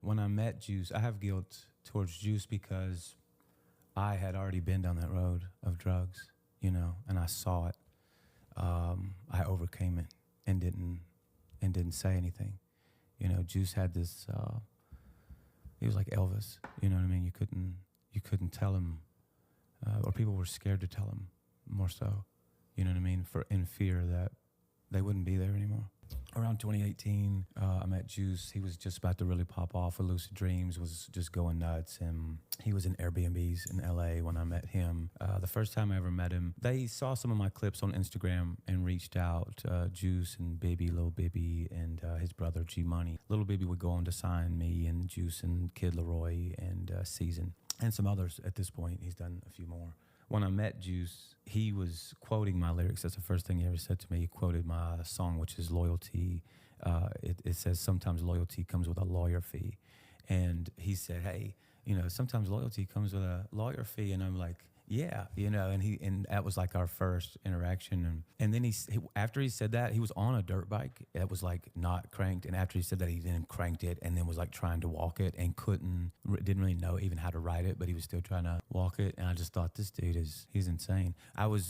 When I met Juice, I have guilt towards Juice because I had already been down that road of drugs, and I saw it. I overcame it and didn't say anything. Juice had this. He was like Elvis. You know what I mean? You couldn't tell him, or people were scared to tell him more so. You know what I mean? In fear that they wouldn't be there anymore. Around 2018, I met Juice. He was just about to really pop off with Lucid Dreams, was just going nuts. And he was in Airbnbs in LA when I met him. The first time I ever met him, they saw some of my clips on Instagram and reached out. Juice and Bibby, Lil Bibby, and his brother G Money. Lil Bibby would go on to sign me and Juice and Kid Leroy and Season and some others at this point. He's done a few more. When I met Juice, he was quoting my lyrics. That's the first thing he ever said to me. He quoted my song, which is Loyalty. It says, sometimes loyalty comes with a lawyer fee. And he said, hey, sometimes loyalty comes with a lawyer fee. And I'm like, yeah, and that was like our first interaction. And then after he said that, he was on a dirt bike that was like not cranked. And after he said that, he then cranked it and then was like trying to walk it and didn't really know even how to ride it, but he was still trying to walk it. And I just thought, this dude he's insane.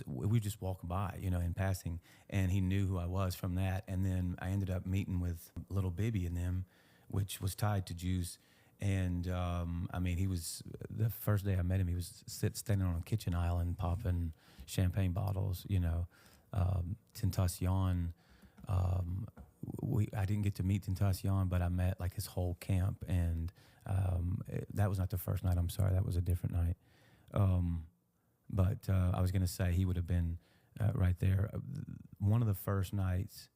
We were just walking by, in passing, and he knew who I was from that. And then I ended up meeting with Little Bibby and them, which was tied to Juice. And he was, the first day I met him, he was standing on a kitchen island popping champagne bottles, Tentacion. I didn't get to meet Tentacion, but I met like his whole camp. And that was not the first night, I'm sorry, that was a different night. But I was going to say he would have been right there. One of the first nights,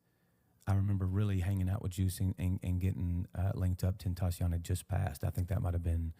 I remember really hanging out with Juice and getting linked up. Tentacion had just passed. I think that might have been